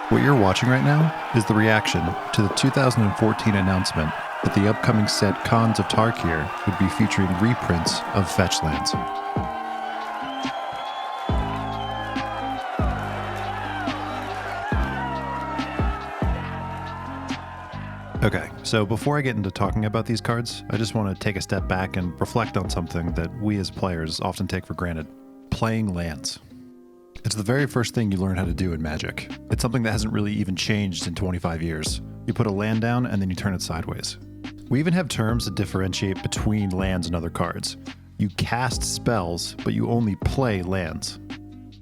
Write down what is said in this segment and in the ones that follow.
What you're watching right now is the reaction to the 2014 announcement that the upcoming set Khans of Tarkir would be featuring reprints of Fetchlands. Okay, so before I get into talking about these cards, I just want to take a step back and reflect on something that we as players often take for granted: playing lands. It's the very first thing you learn how to do in Magic. It's something that hasn't really even changed in 25 years. You put a land down and then you turn it sideways. We even have terms that differentiate between lands and other cards. You cast spells, but you only play lands.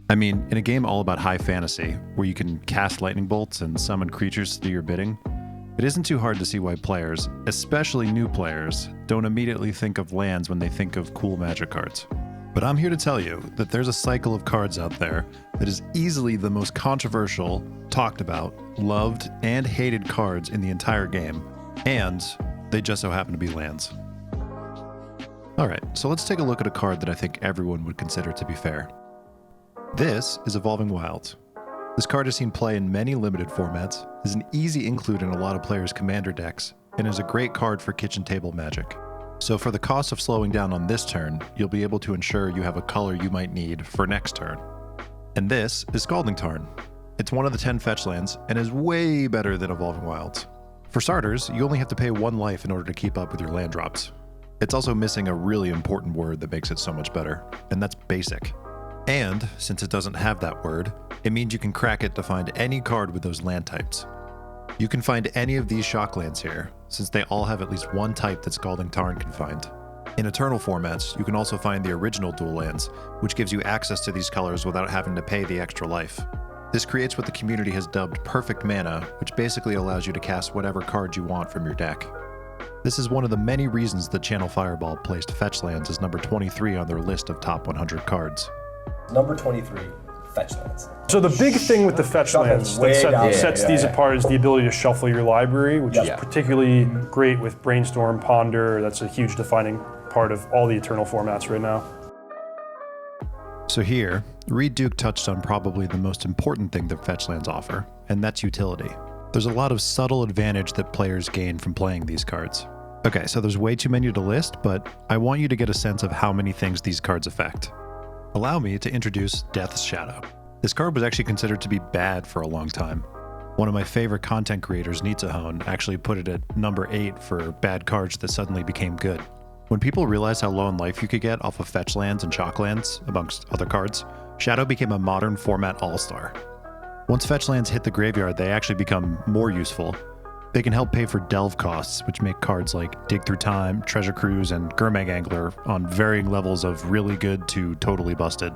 I mean, in a game all about high fantasy, where you can cast lightning bolts and summon creatures to do your bidding, it isn't too hard to see why players, especially new players, don't immediately think of lands when they think of cool Magic cards. But I'm here to tell you that there's a cycle of cards out there that is easily the most controversial, talked about, loved, and hated cards in the entire game, and they just so happen to be lands. Alright, so let's take a look at a card that I think everyone would consider to be fair. This is Evolving Wilds. This card has seen play in many limited formats, is an easy include in a lot of players' commander decks, and is a great card for kitchen table Magic. So for the cost of slowing down on this turn, you'll be able to ensure you have a color you might need for next turn. And this is Scalding Tarn. It's one of the 10 fetch lands, and is way better than Evolving Wilds. For starters, you only have to pay 1 life in order to keep up with your land drops. It's also missing a really important word that makes it so much better, and that's basic. And, since it doesn't have that word, it means you can crack it to find any card with those land types. You can find any of these shock lands here, since they all have at least one type that Scalding Tarn can find. In Eternal formats, you can also find the original dual lands, which gives you access to these colors without having to pay the extra life. This creates what the community has dubbed perfect mana, which basically allows you to cast whatever cards you want from your deck. This is one of the many reasons that Channel Fireball placed fetch lands as number 23 on their list of top 100 cards. Number 23, fetch lands. So the big thing with the fetch lands that sets these apart is the ability to shuffle your library, which is particularly great with Brainstorm, Ponder. That's a huge defining part of all the Eternal formats right now. So here, Reed Duke touched on probably the most important thing that fetch lands offer, and that's utility. There's a lot of subtle advantage that players gain from playing these cards. Okay, so there's way too many to list, but I want you to get a sense of how many things these cards affect. Allow me to introduce Death's Shadow. This card was actually considered to be bad for a long time. One of my favorite content creators, Nizzahon, actually put it at number 8 for bad cards that suddenly became good. When people realized how low in life you could get off of fetch lands and shock lands, amongst other cards, Shadow became a modern format all-star. Once fetch lands hit the graveyard, they actually become more useful. They can help pay for delve costs, which make cards like Dig Through Time, Treasure Cruise, and Gurmag Angler on varying levels of really good to totally busted.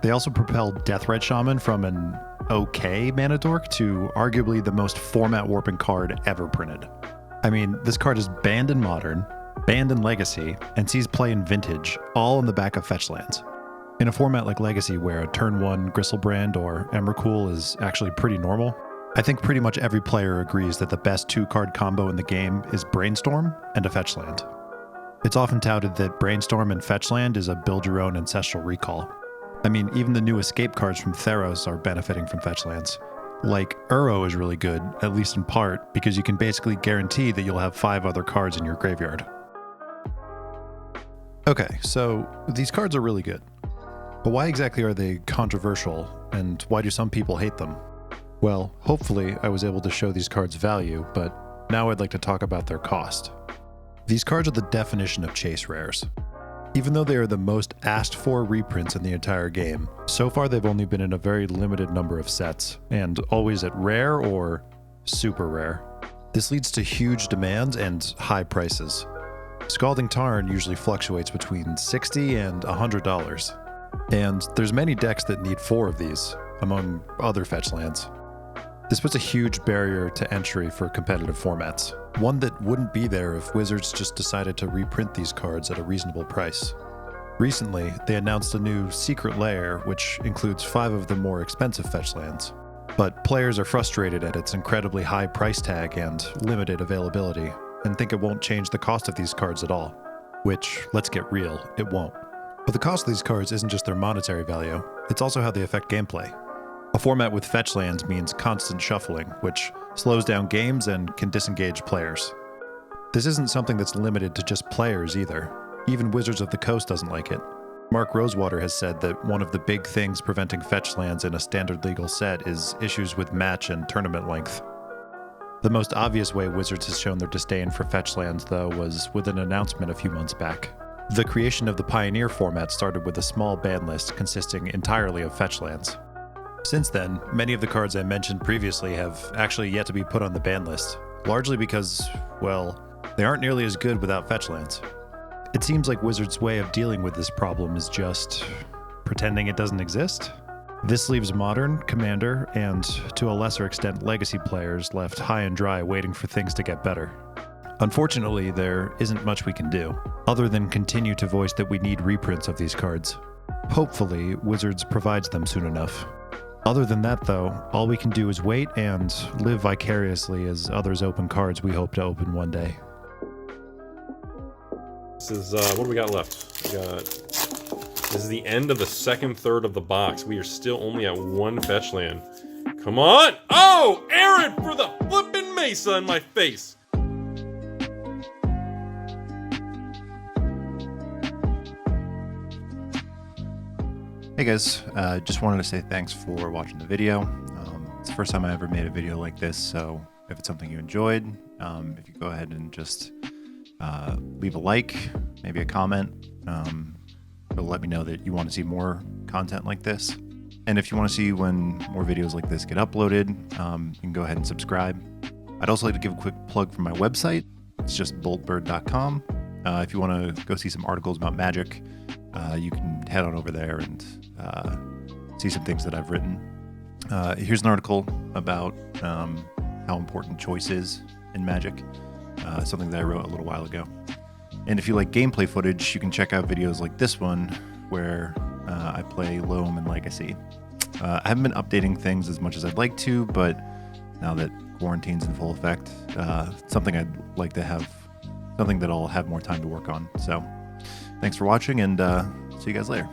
They also propelled Deathrite Shaman from an okay mana dork to arguably the most format warping card ever printed. I mean, this card is banned in Modern, banned in Legacy, and sees play in Vintage, all on the back of fetch lands. In a format like Legacy, where a turn 1 Gristlebrand or Emrakul is actually pretty normal, I think pretty much every player agrees that the best 2-card combo in the game is Brainstorm and a fetch land. It's often touted that Brainstorm and fetch land is a build-your-own ancestral recall. I mean, even the new escape cards from Theros are benefiting from fetch lands. Like, Uro is really good, at least in part, because you can basically guarantee that you'll have 5 other cards in your graveyard. Okay, so these cards are really good. But why exactly are they controversial, and why do some people hate them? Well, hopefully I was able to show these cards value, but now I'd like to talk about their cost. These cards are the definition of chase rares. Even though they are the most asked for reprints in the entire game, so far they've only been in a very limited number of sets, and always at rare or super rare. This leads to huge demands and high prices. Scalding Tarn usually fluctuates between $60 and $100, and there's many decks that need 4 of these, among other fetch lands. This puts a huge barrier to entry for competitive formats, one that wouldn't be there if Wizards just decided to reprint these cards at a reasonable price. Recently, they announced a new Secret Lair, which includes 5 of the more expensive fetch lands. But players are frustrated at its incredibly high price tag and limited availability, and think it won't change the cost of these cards at all. Which, let's get real, it won't. But the cost of these cards isn't just their monetary value, it's also how they affect gameplay. A format with fetch lands means constant shuffling, which slows down games and can disengage players. This isn't something that's limited to just players either. Even Wizards of the Coast doesn't like it. Mark Rosewater has said that one of the big things preventing fetch lands in a standard legal set is issues with match and tournament length. The most obvious way Wizards has shown their disdain for fetch lands, though, was with an announcement a few months back. The creation of the Pioneer format started with a small ban list consisting entirely of fetch lands. Since then, many of the cards I mentioned previously have actually yet to be put on the ban list, largely because, well, they aren't nearly as good without fetch lands. It seems like Wizards' way of dealing with this problem is just pretending it doesn't exist. This leaves Modern, Commander, and to a lesser extent Legacy players left high and dry waiting for things to get better. Unfortunately, there isn't much we can do, other than continue to voice that we need reprints of these cards. Hopefully, Wizards provides them soon enough. Other than that, though, all we can do is wait and live vicariously as others open cards we hope to open one day. This is, what do we got left? This is the end of the second third of the box. We are still only at one fetch land. Come on! Oh! Aaron for the flippin' Mesa in my face! Hey guys, just wanted to say thanks for watching the video. It's the first time I ever made a video like this, so if it's something you enjoyed, if you go ahead and just leave a like, maybe a comment, it'll let me know that you want to see more content like this. And if you want to see when more videos like this get uploaded, you can go ahead and subscribe. I'd also like to give a quick plug for my website. It's just boltbird.com. If you want to go see some articles about Magic, you can head on over there and see some things that I've written. Here's an article about how important choice is in Magic, something that I wrote a little while ago. And if you like gameplay footage, you can check out videos like this one, where I play Loam and Legacy. I haven't been updating things as much as I'd like to, but now that quarantine's in full effect, something I'd like to have, something that I'll have more time to work on. So thanks for watching, and see you guys later.